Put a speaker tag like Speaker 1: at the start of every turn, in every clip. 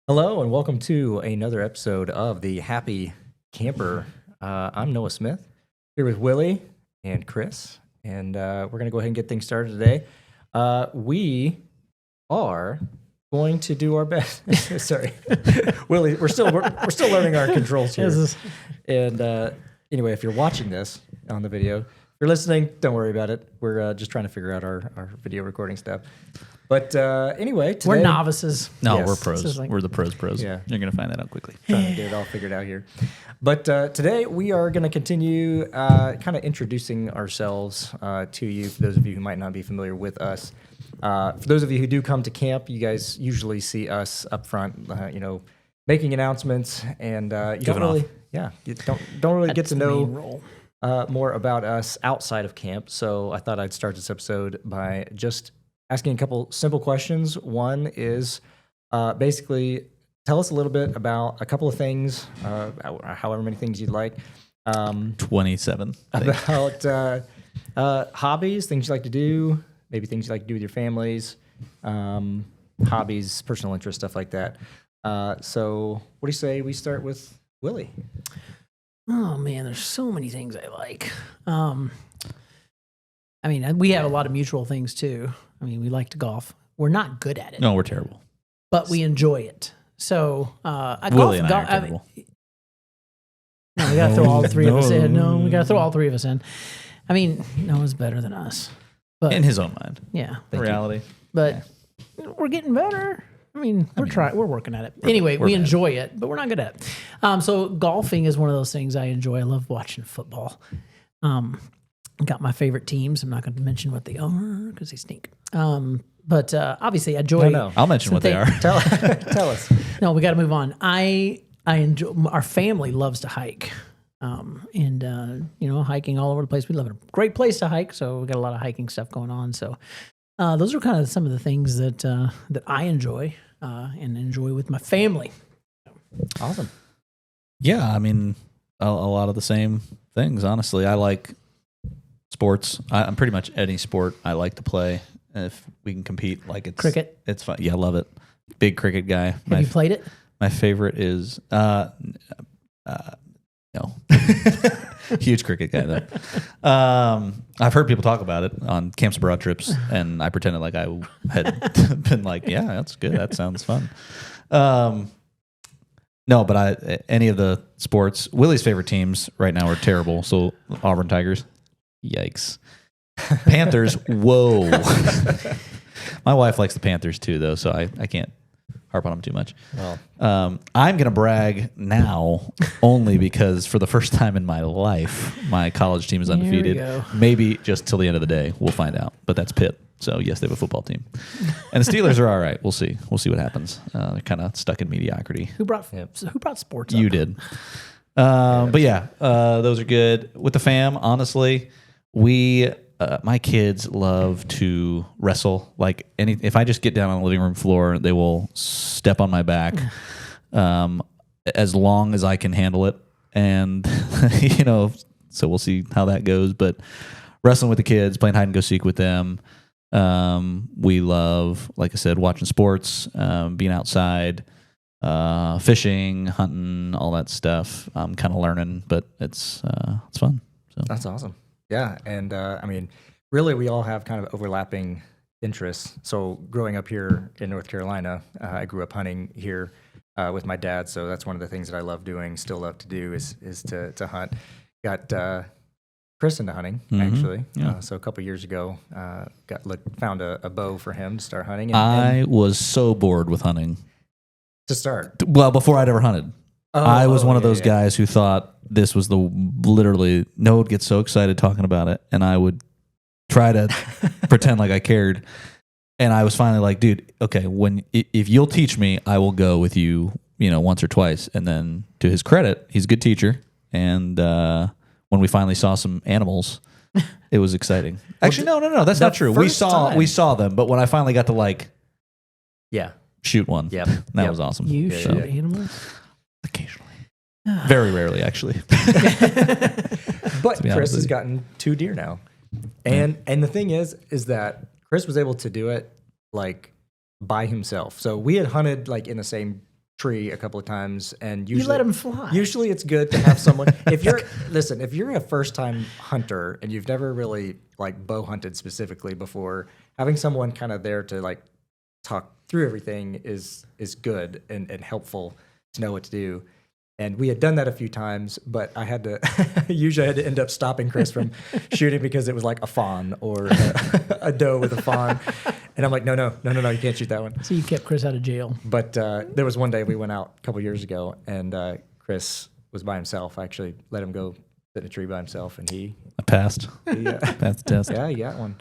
Speaker 1: Hello and welcome to another episode of the Happy Camper. I'm Noah Smith here with Willie and Chris, and we're going to go ahead and get things started today. We are going to do our best. Sorry, Willie, we're still learning our controls here. And anyway, if you're watching this on the video, if you're listening, don't worry about it. We're just trying to figure out our video recording stuff. But anyway, today,
Speaker 2: we're novices.
Speaker 3: No,
Speaker 1: Yes.
Speaker 3: we're pros.
Speaker 2: Like,
Speaker 3: we're the pros.
Speaker 1: Yeah.
Speaker 3: You're going to find that out quickly.
Speaker 1: trying to get it all figured out here. But today we are going to continue kind of introducing ourselves to you, for those of you who might not be familiar with us. For those of you who do come to camp, you guys usually see us up front, making announcements, and you
Speaker 3: Giving
Speaker 1: you don't really get
Speaker 2: that's
Speaker 1: to
Speaker 2: the main
Speaker 1: know
Speaker 2: role.
Speaker 1: more about us outside of camp. So I thought I'd start this episode by just asking a couple simple questions. One is basically tell us a little bit about a couple of things, however many things you'd like,
Speaker 3: 27.
Speaker 1: about hobbies, things you like to do, maybe things you like to do with your families, hobbies, personal interests, stuff like that. So what do you say we start with Willie?
Speaker 2: Oh man, there's so many things I like. We have a lot of mutual things too. We like to golf. We're not good at it,
Speaker 3: No, we're terrible.
Speaker 2: but we enjoy it. So,
Speaker 3: Willie and I are terrible.
Speaker 2: No, we gotta throw all three of us in. No, we gotta throw all three of us in. Noah's better than us, but
Speaker 3: In his own mind.
Speaker 2: yeah,
Speaker 3: Reality.
Speaker 2: but we're getting better. We're working at it. Anyway,
Speaker 3: we're
Speaker 2: we
Speaker 3: bad.
Speaker 2: enjoy it, but we're not good at it. So golfing is one of those things I enjoy. I love watching football. Got my favorite teams. I'm not going to mention what they are because they stink. But obviously, I enjoy.
Speaker 1: No.
Speaker 3: I'll mention what they are.
Speaker 1: Tell us.
Speaker 2: No, we got to move on. I enjoy. Our family loves to hike, hiking all over the place. We live in a great place to hike, so we got a lot of hiking stuff going on. So those are kind of some of the things that I enjoy and enjoy with my family.
Speaker 1: Awesome.
Speaker 3: Yeah, a lot of the same things, honestly. I like sports. I'm pretty much any sport I like to play. If we can compete, it's
Speaker 2: Cricket.
Speaker 3: It's fun. Yeah, I love it. Big cricket guy.
Speaker 2: Have you played it?
Speaker 3: My favorite is no. Huge cricket guy though. I've heard people talk about it on camps abroad trips, and I pretended like I had been like, yeah, that's good. That sounds fun. No, but any of the sports. Willie's favorite teams right now are terrible. So Auburn Tigers, yikes. Panthers, whoa. My wife likes the Panthers too, though, so I can't harp on them too much.
Speaker 1: Well,
Speaker 3: I'm going to brag now only because for the first time in my life, my college team is
Speaker 2: There we
Speaker 3: undefeated.
Speaker 2: go.
Speaker 3: Maybe just till the end of the day. We'll find out. But that's Pitt. So, yes, they have a football team. And the Steelers are all right. We'll see. We'll see what happens. They're kind of stuck in mediocrity.
Speaker 2: Who brought sports up?
Speaker 3: You did. But yeah, those are good. With the fam, honestly, my kids love to wrestle. If I just get down on the living room floor, they will step on my back as long as I can handle it. And, so we'll see how that goes. But wrestling with the kids, playing hide and go seek with them. We love, like I said, watching sports, being outside, fishing, hunting, all that stuff. I'm kind of learning, but it's fun. So
Speaker 1: that's awesome. Yeah, and really, we all have kind of overlapping interests. So, growing up here in North Carolina, I grew up hunting here with my dad. So that's one of the things that I love doing, still love to do, is to hunt. Got Chris into hunting actually.
Speaker 3: Yeah.
Speaker 1: So a couple years ago, found a bow for him to start hunting. And
Speaker 3: I was so bored with hunting.
Speaker 1: to start.
Speaker 3: Well, before I'd ever hunted. I was one of those guys who thought this was Noah would get so excited talking about it, and I would try to pretend like I cared. And I was finally like, dude, okay, if you'll teach me, I will go with you, once or twice. And then to his credit, he's a good teacher. And when we finally saw some animals, it was exciting. Actually, no, that's not true. We saw them, but when I finally got to
Speaker 1: Yeah.
Speaker 3: shoot one,
Speaker 1: Yep.
Speaker 3: that was awesome.
Speaker 2: You
Speaker 1: Yeah,
Speaker 2: shoot
Speaker 1: yeah.
Speaker 2: animals?
Speaker 3: Occasionally. Very rarely, actually.
Speaker 1: But
Speaker 3: To be honest
Speaker 1: Chris
Speaker 3: with
Speaker 1: has
Speaker 3: you.
Speaker 1: gotten 2 deer now. And the thing is that Chris was able to do it by himself. So we had hunted in the same tree a couple of times, and
Speaker 2: You
Speaker 1: usually
Speaker 2: let him fly.
Speaker 1: Usually, it's good to have someone. If you're a first time hunter and you've never really like bow hunted specifically before, having someone kind of there to like talk through everything is good and helpful to know what to do. And we had done that a few times, but I had to usually I had to end up stopping Chris from shooting because it was like a fawn or a doe with a fawn. And I'm like, no, you can't shoot that one.
Speaker 2: So you kept Chris out of jail.
Speaker 1: But there was one day we went out a couple years ago, and Chris was by himself. I actually let him go sit in a tree by himself, and he
Speaker 3: I passed.
Speaker 1: passed
Speaker 3: Passed the test.
Speaker 1: yeah, he got one.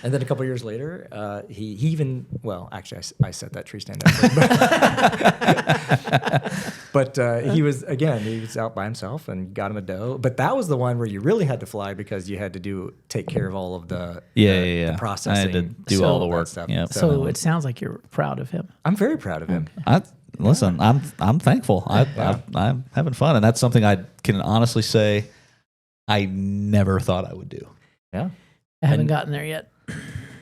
Speaker 1: And then a couple years later, he even actually I set that tree stand up. But he was out by himself and got him a doe. But that was the one where you really had to fly because you had to take care of all of the
Speaker 3: Yeah.
Speaker 1: the processing.
Speaker 3: I had to do all the
Speaker 1: that
Speaker 3: work.
Speaker 1: stuff.
Speaker 3: Yep.
Speaker 2: So it sounds like you're proud of him.
Speaker 1: I'm very proud of him.
Speaker 3: Listen, I'm thankful. I'm having fun, and that's something I can honestly say I never thought I would do.
Speaker 1: Yeah.
Speaker 2: I haven't gotten there yet.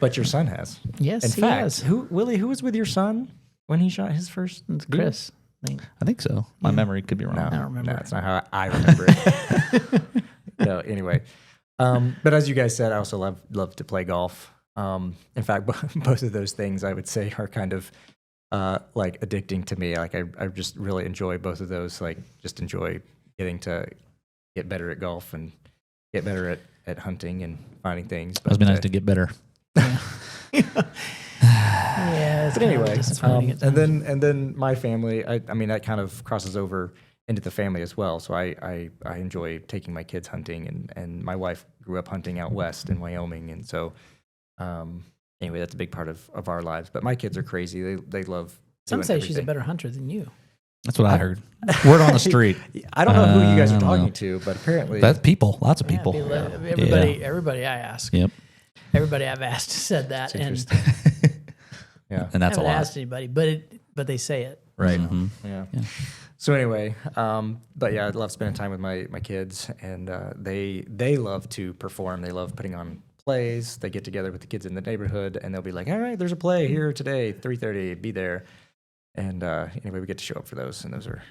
Speaker 1: But your son has.
Speaker 2: Yes,
Speaker 1: In
Speaker 2: he
Speaker 1: fact,
Speaker 2: has.
Speaker 1: who was with your son when he shot his first?
Speaker 2: It's
Speaker 1: deer?
Speaker 2: Chris. I think.
Speaker 3: I think so. My memory could be wrong.
Speaker 1: No,
Speaker 2: I don't remember.
Speaker 1: No, that's not how I remember it. No, anyway. But as you guys said, I also love to play golf. In fact, both of those things I would say are kind of like addicting to me. Like I just really enjoy both of those. Like just enjoy getting to get better at golf and get better at hunting and finding things.
Speaker 3: It must be nice to get better.
Speaker 2: Yeah, it's
Speaker 1: But
Speaker 2: kind of
Speaker 1: anyway,
Speaker 2: disappointing at
Speaker 1: and
Speaker 2: times.
Speaker 1: then my family. I mean that kind of crosses over into the family as well. So I enjoy taking my kids hunting, and my wife grew up hunting out west in Wyoming, and so anyway, that's a big part of our lives. But my kids are crazy. They love.
Speaker 2: Some
Speaker 1: doing
Speaker 2: say she's a
Speaker 1: everything.
Speaker 2: better hunter than you.
Speaker 3: That's what I heard. Word on the street.
Speaker 1: I don't know who you guys
Speaker 3: I
Speaker 1: are
Speaker 3: don't
Speaker 1: talking
Speaker 3: know.
Speaker 1: to, but apparently
Speaker 3: That's people. Lots of
Speaker 2: Yeah,
Speaker 3: people.
Speaker 2: everybody I ask.
Speaker 3: Yep.
Speaker 2: Everybody I've asked said that, and
Speaker 1: interesting. Yeah.
Speaker 3: And
Speaker 2: I
Speaker 3: that's a
Speaker 2: haven't
Speaker 3: lot.
Speaker 2: asked anybody, but they say it.
Speaker 1: Right.
Speaker 3: Mhm.
Speaker 1: Yeah. So anyway, but yeah, I love spending time with my kids, and they love to perform. They love putting on plays. They get together with the kids in the neighborhood, and they'll be like, "All right, there's a play here today, 3:30. Be there." And anyway, we get to show up for those, and those are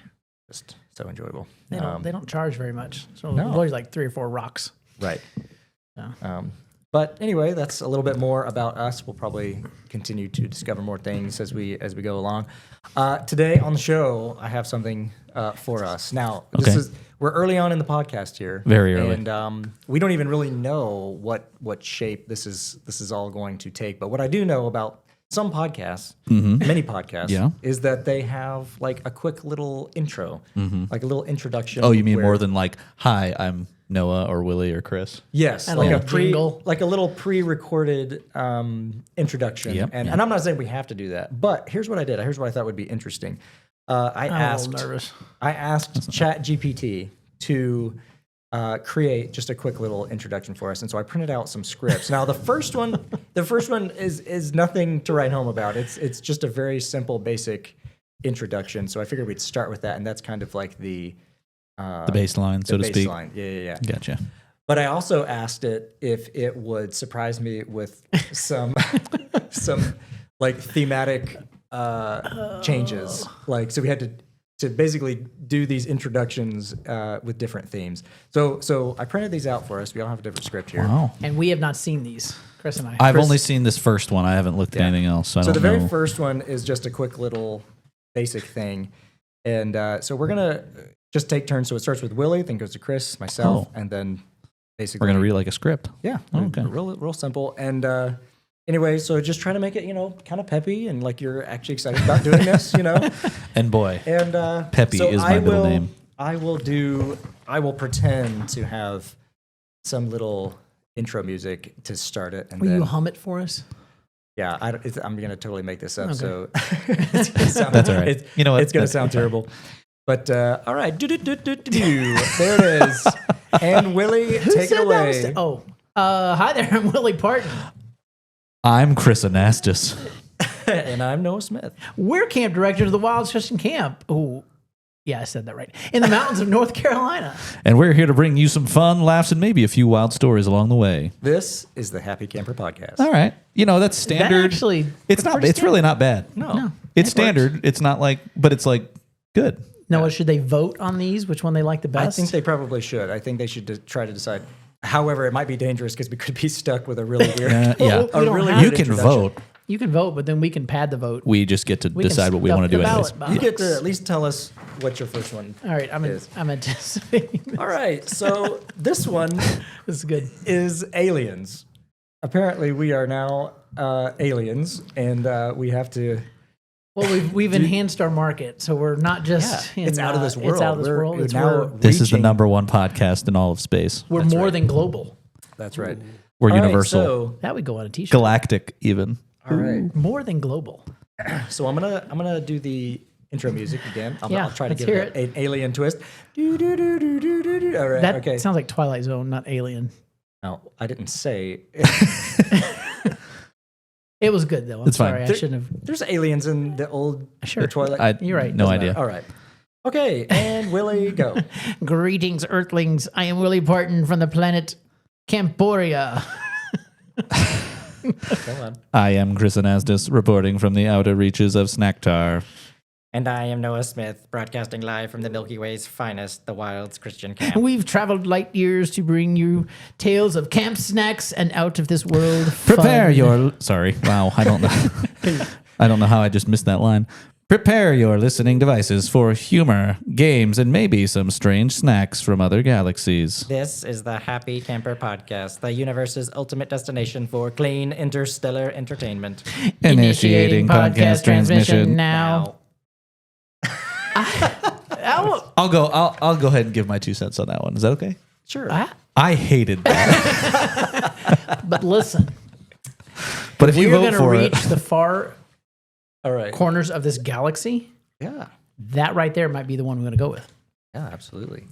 Speaker 1: just so enjoyable.
Speaker 2: They don't charge very much. So
Speaker 1: No.
Speaker 2: there's always like 3 or 4 rocks.
Speaker 1: Right.
Speaker 2: Yeah.
Speaker 1: But anyway, that's a little bit more about us. We'll probably continue to discover more things as we go along. Today on the show, I have something for us. Now,
Speaker 3: Okay.
Speaker 1: we're early on in the podcast here,
Speaker 3: Very early.
Speaker 1: and we don't even really know what shape this is all going to take. But what I do know about some podcasts, many podcasts,
Speaker 3: Yeah.
Speaker 1: is that they have like a quick little intro, like a little introduction.
Speaker 3: Oh, you mean
Speaker 1: where-
Speaker 3: more than like, hi, I'm Noah or Willie or Chris?
Speaker 1: Yes,
Speaker 2: And
Speaker 1: like
Speaker 2: a
Speaker 1: a
Speaker 2: little jingle.
Speaker 1: like a little pre-recorded introduction.
Speaker 3: Yep,
Speaker 1: And
Speaker 3: yep.
Speaker 1: and I'm not saying we have to do that, but here's what I did. Here's what I thought would be interesting. I
Speaker 2: I'm a
Speaker 1: asked
Speaker 2: little nervous.
Speaker 1: ChatGPT to create just a quick little introduction for us, and so I printed out some scripts. Now the first one is nothing to write home about. It's just a very simple, basic introduction. So I figured we'd start with that, and that's kind of like the
Speaker 3: baseline, so to speak.
Speaker 1: baseline. Yeah.
Speaker 3: Gotcha.
Speaker 1: But I also asked it if it would surprise me with some like thematic changes. Like, so we had to basically do these introductions with different themes. So I printed these out for us. We all have a different script here.
Speaker 3: Wow.
Speaker 2: And we have not seen these, Chris and I.
Speaker 3: I've
Speaker 1: Chris-
Speaker 3: only seen this first one. I haven't looked at
Speaker 1: Yeah.
Speaker 3: anything else. So I
Speaker 1: So
Speaker 3: don't
Speaker 1: the
Speaker 3: know.
Speaker 1: very first one is just a quick little basic thing. And so we're going to just take turns. So it starts with Willie, then goes to Chris, myself, and then basically
Speaker 3: We're going to read like a script.
Speaker 1: Yeah.
Speaker 3: Okay.
Speaker 1: Real simple. And anyway, so just try to make it, kind of peppy and like you're actually excited about doing this,
Speaker 3: And boy,
Speaker 1: And
Speaker 3: Peppy
Speaker 1: so
Speaker 3: is my middle name.
Speaker 1: I will pretend to have some little intro music to start it, and
Speaker 2: Will
Speaker 1: then
Speaker 2: you hum it for us?
Speaker 1: yeah, I'm gonna totally make this up.
Speaker 2: Okay.
Speaker 1: So it's gonna sound,
Speaker 3: That's all right. You know what?
Speaker 1: It's gonna
Speaker 3: That's
Speaker 1: sound terrible. But all right, there it is. And Willie,
Speaker 2: Who
Speaker 1: take it
Speaker 2: said that
Speaker 1: away.
Speaker 2: was- Oh, hi there. I'm Willie Parton.
Speaker 3: I'm Chris Anastas.
Speaker 1: And I'm Noah Smith.
Speaker 2: We're camp directors of the Wild Christian Camp. Oh, yeah, I said that right. In the mountains of North Carolina.
Speaker 3: And we're here to bring you some fun, laughs, and maybe a few wild stories along the way.
Speaker 1: This is the Happy Camper Podcast.
Speaker 3: All right. That's
Speaker 2: That
Speaker 3: standard.
Speaker 2: actually,
Speaker 3: It's not.
Speaker 2: pretty
Speaker 3: It's really not bad.
Speaker 1: No.
Speaker 3: It's standard. It's not like, but it's like Good.
Speaker 2: Noah, should they vote on these? Which one they like the
Speaker 1: I
Speaker 2: best?
Speaker 1: think they probably should. I think they should try to decide. However, it might be dangerous because we could be stuck with a really weird.
Speaker 3: Yeah.
Speaker 2: we
Speaker 1: a
Speaker 2: don't
Speaker 1: really
Speaker 2: have-
Speaker 3: You
Speaker 1: weird
Speaker 3: can
Speaker 1: introduction.
Speaker 3: vote.
Speaker 2: You can vote, but then we can pad the vote.
Speaker 3: We just get to
Speaker 2: We can
Speaker 3: decide what we
Speaker 2: stuff
Speaker 3: want to do
Speaker 2: the
Speaker 3: anyways.
Speaker 2: ballot
Speaker 1: You get
Speaker 2: box.
Speaker 1: to at least tell us what your first one.
Speaker 2: All right, I'm
Speaker 1: is.
Speaker 2: anticipating. This.
Speaker 1: All right, so this one
Speaker 2: This is good.
Speaker 1: is aliens. Apparently, we are now aliens, and we have to.
Speaker 2: Well, we've enhanced our market, so we're not just.
Speaker 1: It's out of this world.
Speaker 2: It's out of this
Speaker 1: We're
Speaker 2: world. It's
Speaker 1: now
Speaker 2: we're,
Speaker 3: This is the
Speaker 1: reaching-
Speaker 3: #1 podcast in all of space.
Speaker 2: we're
Speaker 1: That's
Speaker 2: more
Speaker 1: right.
Speaker 2: than global.
Speaker 1: That's right.
Speaker 3: We're
Speaker 1: All right,
Speaker 3: universal.
Speaker 1: so,
Speaker 2: That would go on a T-shirt.
Speaker 3: Galactic, even.
Speaker 1: all right.
Speaker 2: More than global.
Speaker 1: So I'm gonna do the intro music again.
Speaker 2: Yeah,
Speaker 1: I'll try to
Speaker 2: let's
Speaker 1: give
Speaker 2: hear
Speaker 1: it an alien twist. Do, do, do, do, do, do, do. All right.
Speaker 2: That
Speaker 1: okay.
Speaker 2: sounds like Twilight Zone, not Alien.
Speaker 1: No, I didn't say.
Speaker 2: It was good though. I'm
Speaker 3: It's fine.
Speaker 2: sorry, I shouldn't have.
Speaker 1: There's aliens in the old
Speaker 2: Sure.
Speaker 1: the Twilight.
Speaker 2: You're right.
Speaker 3: No
Speaker 1: Doesn't
Speaker 3: idea.
Speaker 1: matter. All right. Okay, and Willie, go.
Speaker 2: Greetings, Earthlings. I am Willie Parton from the planet Camporia.
Speaker 1: Come on.
Speaker 3: I am Chris Anastas, reporting from the outer reaches of Snacktar.
Speaker 4: And I am Noah Smith, broadcasting live from the Milky Way's finest, the Wilds Christian Camp.
Speaker 2: We've traveled light years to bring you tales of camp snacks and out of this world.
Speaker 3: Prepare
Speaker 2: fun.
Speaker 3: your. Sorry. Wow. I don't know. I don't know how I just missed that line. Prepare your listening devices for humor, games, and maybe some strange snacks from other galaxies.
Speaker 4: This is the Happy Camper Podcast, the universe's ultimate destination for clean interstellar entertainment.
Speaker 3: Initiating podcast transmission.
Speaker 2: now.
Speaker 3: I'll go. I'll go ahead and give my 2 cents on that one. Is that okay?
Speaker 1: Sure.
Speaker 3: I hated that.
Speaker 2: But listen,
Speaker 3: But if you
Speaker 2: we're
Speaker 3: vote
Speaker 2: going to
Speaker 3: for
Speaker 2: reach
Speaker 3: it,
Speaker 2: the far
Speaker 1: All right.
Speaker 2: corners of this galaxy.
Speaker 1: Yeah.
Speaker 2: That right there might be the one we're going to go with.
Speaker 1: Yeah, absolutely.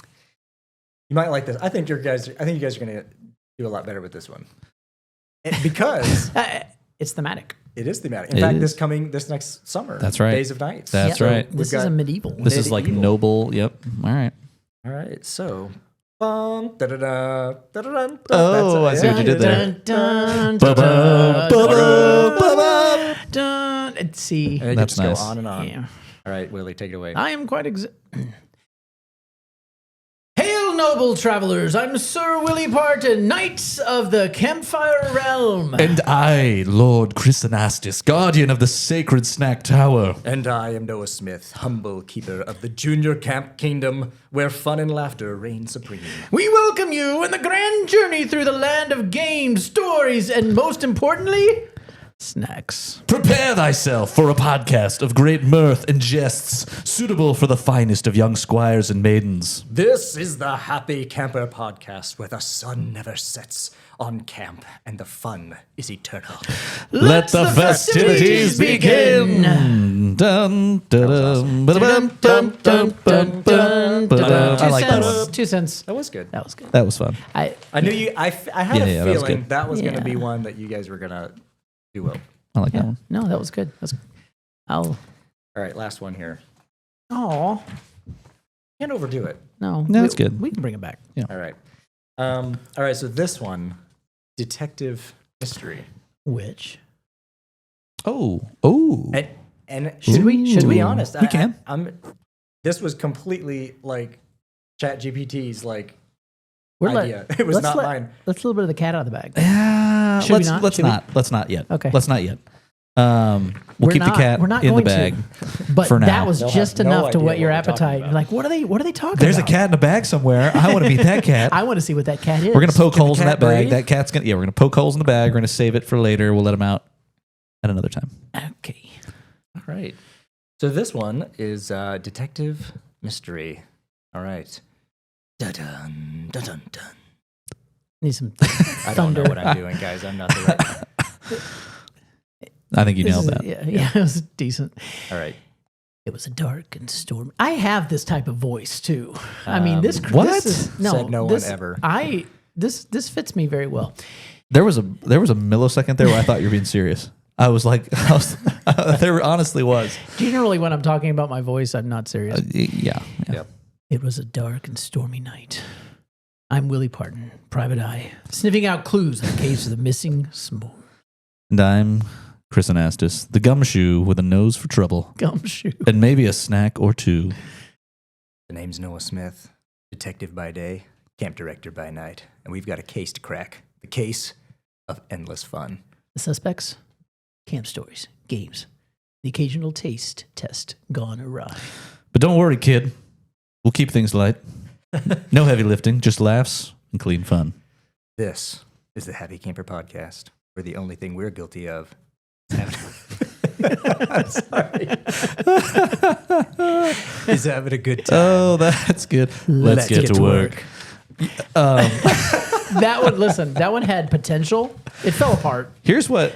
Speaker 1: You might like this. I think you guys are going to do a lot better with this one. Because
Speaker 2: It's thematic.
Speaker 1: it is thematic. In
Speaker 3: It
Speaker 1: fact,
Speaker 3: is.
Speaker 1: this next summer.
Speaker 3: That's right.
Speaker 1: Days of Nights.
Speaker 3: That's
Speaker 2: Yeah.
Speaker 3: right.
Speaker 2: This
Speaker 1: We've
Speaker 2: is a
Speaker 1: got-
Speaker 2: medieval.
Speaker 3: this is like
Speaker 1: medieval.
Speaker 3: noble. Yep. All right.
Speaker 1: All right. So, da-da-da, da-da-dun,
Speaker 3: Oh, I
Speaker 1: that's
Speaker 3: see
Speaker 1: it.
Speaker 3: what you did there.
Speaker 2: Dun, dun,
Speaker 3: Ba-ba,
Speaker 2: dun,
Speaker 3: ba-ba,
Speaker 2: dun, dun. Let's see.
Speaker 1: And it
Speaker 3: That's
Speaker 1: can
Speaker 3: nice.
Speaker 1: just go on and on.
Speaker 2: Yeah.
Speaker 1: All right, Willie, take it away.
Speaker 2: I am quite Hail, noble travelers! I'm Sir Willie Parton, Knights of the Campfire Realm.
Speaker 3: And I, Lord Chrysanastis, guardian of the sacred snack tower.
Speaker 1: And I am Noah Smith, humble keeper of the Junior Camp Kingdom, where fun and laughter reign supreme.
Speaker 2: We welcome you in the grand journey through the land of games, stories, and most importantly, snacks.
Speaker 3: Prepare thyself for a podcast of great mirth and jests, suitable for the finest of young squires and maidens.
Speaker 1: This is the Happy Camper Podcast, where the sun never sets on camp and the fun is eternal.
Speaker 3: Let the festivities begin. Dun, dun, dun, dun, dun, dun, dun, dun, dun. I like that one.
Speaker 2: 2 cents.
Speaker 1: That was good.
Speaker 2: That was good.
Speaker 3: That was fun.
Speaker 2: I
Speaker 1: I knew you. I had
Speaker 3: Yeah,
Speaker 1: a
Speaker 3: yeah, that was
Speaker 1: feeling
Speaker 3: good.
Speaker 1: that was going to
Speaker 2: Yeah.
Speaker 1: be one that you guys were going to do well.
Speaker 3: I like that one.
Speaker 2: no, that was good. That's
Speaker 1: All right, last one here.
Speaker 2: oh
Speaker 1: Can't overdo it.
Speaker 2: no,
Speaker 3: No, it's good.
Speaker 2: We can bring it back.
Speaker 1: All right. All right. So this one, detective mystery.
Speaker 2: Which
Speaker 3: Oh.
Speaker 1: And
Speaker 2: Should we-
Speaker 1: to be
Speaker 2: Ooh.
Speaker 1: honest,
Speaker 3: We can.
Speaker 1: I'm. This was completely like Chat GPT's like
Speaker 2: we're
Speaker 1: idea. It was not mine.
Speaker 2: Let's a little bit of the cat out of the bag.
Speaker 3: Let's
Speaker 2: Should we not?
Speaker 3: let's
Speaker 2: Should we?
Speaker 3: not. Let's not yet.
Speaker 2: Okay.
Speaker 3: Let's not yet. We'll
Speaker 2: We're
Speaker 3: keep
Speaker 2: not-
Speaker 3: the cat
Speaker 2: we're not
Speaker 3: in the
Speaker 2: going to.
Speaker 3: bag.
Speaker 2: But
Speaker 3: For now.
Speaker 2: that was
Speaker 1: They'll
Speaker 2: just
Speaker 1: have no
Speaker 2: enough to
Speaker 1: idea
Speaker 2: whet your
Speaker 1: what we're talking
Speaker 2: appetite.
Speaker 1: about.
Speaker 2: You're like, what are they talking
Speaker 3: There's a
Speaker 2: about?
Speaker 3: cat in a bag somewhere. I want to meet that cat.
Speaker 2: I want to see what that cat is.
Speaker 3: We're gonna poke
Speaker 1: Can the
Speaker 3: holes in
Speaker 1: cat
Speaker 3: that bag.
Speaker 1: breathe?
Speaker 3: That cat's gonna. Yeah, we're gonna poke holes in the bag. We're gonna save it for later. We'll let him out at another time.
Speaker 2: Okay.
Speaker 1: All right. So this one is detective mystery. All right. Dun dun dun dun dun.
Speaker 2: Need some
Speaker 1: I don't know
Speaker 2: thunder.
Speaker 1: what I'm doing, guys. I'm not the right.
Speaker 3: I think you
Speaker 2: This
Speaker 3: nailed
Speaker 2: is-
Speaker 3: that.
Speaker 2: Yeah, it was decent.
Speaker 1: All right.
Speaker 2: It was a dark and stormy. I have this type of voice too. I mean, this
Speaker 3: what?
Speaker 2: This is, no,
Speaker 1: Said no one
Speaker 2: this,
Speaker 1: ever.
Speaker 2: This fits me very well.
Speaker 3: There was a millisecond there where I thought you were being serious. I was like, there honestly was.
Speaker 2: Generally, when I'm talking about my voice, I'm not serious.
Speaker 3: Yeah.
Speaker 1: Yep.
Speaker 2: It was a dark and stormy night. I'm Willie Parton, Private Eye, sniffing out clues in the case of the missing Small.
Speaker 3: And I'm Chris Anastas, the gumshoe with a nose for trouble,
Speaker 2: Gumshoe.
Speaker 3: and maybe a snack or two.
Speaker 1: The name's Noah Smith, detective by day, camp director by night, and we've got a case to crack. The case of endless fun.
Speaker 2: The suspects, camp stories, games, the occasional taste test gone awry.
Speaker 3: But don't worry, kid. We'll keep things light. No heavy lifting, just laughs and clean fun.
Speaker 1: This is the Happy Camper Podcast, where the only thing we're guilty of is having, I'm sorry, is having a good time.
Speaker 3: Oh, that's good. Let's get to work.
Speaker 2: That one had potential. It fell apart.
Speaker 3: Here's what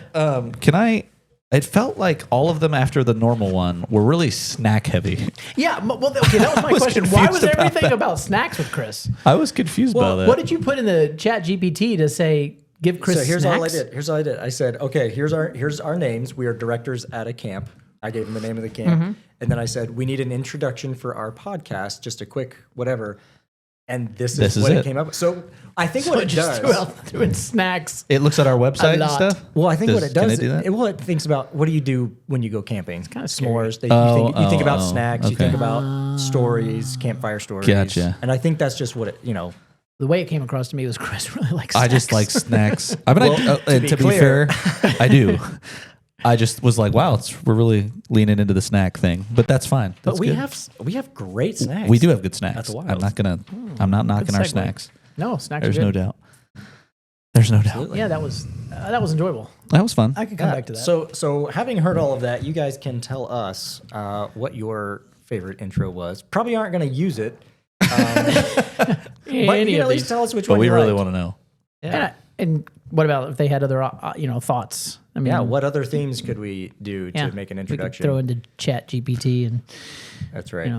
Speaker 3: it felt like all of them after the normal one were really snack heavy.
Speaker 2: Yeah, well, okay, that was my
Speaker 3: was
Speaker 2: question. Why was
Speaker 3: confused about
Speaker 2: everything
Speaker 3: that.
Speaker 2: about snacks with Chris?
Speaker 3: I was confused by
Speaker 2: Well,
Speaker 3: that.
Speaker 2: what did you put in the chat GPT to say, give Chris
Speaker 1: So here's
Speaker 2: snacks?
Speaker 1: all I did. Here's all I did. I said, okay, here's our names. We are directors at a camp. I gave him the name of the camp. And then I said, we need an introduction for our podcast, just a quick whatever. And this is what it came up with. So I think what it
Speaker 2: just
Speaker 1: does.
Speaker 2: doing snacks.
Speaker 3: It looks at our website and
Speaker 2: lot.
Speaker 3: stuff?
Speaker 1: Well, I think what it
Speaker 3: Can
Speaker 1: does,
Speaker 3: it do that?
Speaker 1: it thinks about what do you do when you go camping? Kind
Speaker 2: of scary.
Speaker 1: s'mores. You think about
Speaker 3: oh,
Speaker 1: snacks. You
Speaker 3: okay.
Speaker 1: think about stories, campfire stories.
Speaker 3: Gotcha.
Speaker 1: And I think that's just what it.
Speaker 2: The way it came across to me was Chris really likes snacks.
Speaker 3: I just like snacks. I mean,
Speaker 1: Well,
Speaker 3: and
Speaker 1: to be
Speaker 3: to be fair,
Speaker 1: clear-
Speaker 3: I do. I just was like, wow, we're really leaning into the snack thing, but that's fine. That's
Speaker 1: But we
Speaker 3: good.
Speaker 1: have great snacks.
Speaker 3: We do have good snacks.
Speaker 1: That's wild.
Speaker 3: I'm not knocking our
Speaker 2: segue.
Speaker 3: snacks.
Speaker 2: No, snacks
Speaker 3: There's
Speaker 2: are
Speaker 3: no
Speaker 2: good.
Speaker 3: doubt. There's no doubt.
Speaker 2: Yeah, that was enjoyable.
Speaker 3: That was fun.
Speaker 2: I could come back to that.
Speaker 1: So having heard all of that, you guys can tell us what your favorite intro was. Probably aren't going to use it, but you
Speaker 2: Any
Speaker 1: can
Speaker 2: of
Speaker 1: at least
Speaker 2: these.
Speaker 1: tell us which
Speaker 3: But
Speaker 1: one
Speaker 3: we
Speaker 1: you
Speaker 3: really
Speaker 1: liked.
Speaker 3: want to know.
Speaker 2: And what about if they had other thoughts? I mean,
Speaker 1: Yeah, what other themes could we do
Speaker 2: yeah,
Speaker 1: to make an
Speaker 2: we could
Speaker 1: introduction?
Speaker 2: throw into Chat GPT and
Speaker 1: That's right.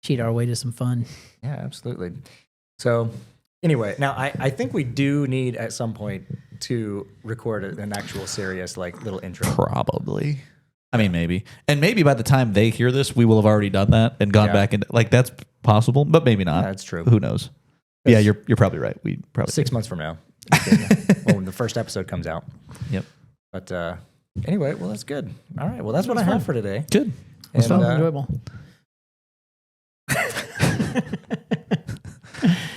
Speaker 2: cheat our way to some fun.
Speaker 1: Yeah, absolutely. So anyway, now I think we do need at some point to record an actual serious little intro.
Speaker 3: Probably. I mean, maybe. And maybe by the time they hear this, we will have already done that and gone
Speaker 1: Yeah.
Speaker 3: back into that's possible, but maybe not.
Speaker 1: Yeah, that's true.
Speaker 3: Who knows? Yeah, you're probably right. We probably
Speaker 1: 6 months from now, when the first episode comes out.
Speaker 3: Yep.
Speaker 1: But anyway, well, that's good. All right, well, that's what I have for today.
Speaker 3: Good.
Speaker 1: And,
Speaker 2: So enjoyable.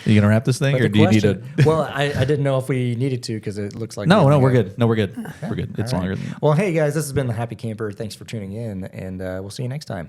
Speaker 3: You gonna wrap this thing,
Speaker 1: but
Speaker 3: or
Speaker 1: the
Speaker 3: do you need to?
Speaker 1: question- Well, I didn't know if we needed to because it looks like
Speaker 3: No,
Speaker 1: we
Speaker 3: no, we're
Speaker 1: have-
Speaker 3: good. No, we're good. We're good. It's
Speaker 1: All right.
Speaker 3: longer than.
Speaker 1: Well, hey guys, this has been the Happy Camper. Thanks for tuning in, and we'll see you next time.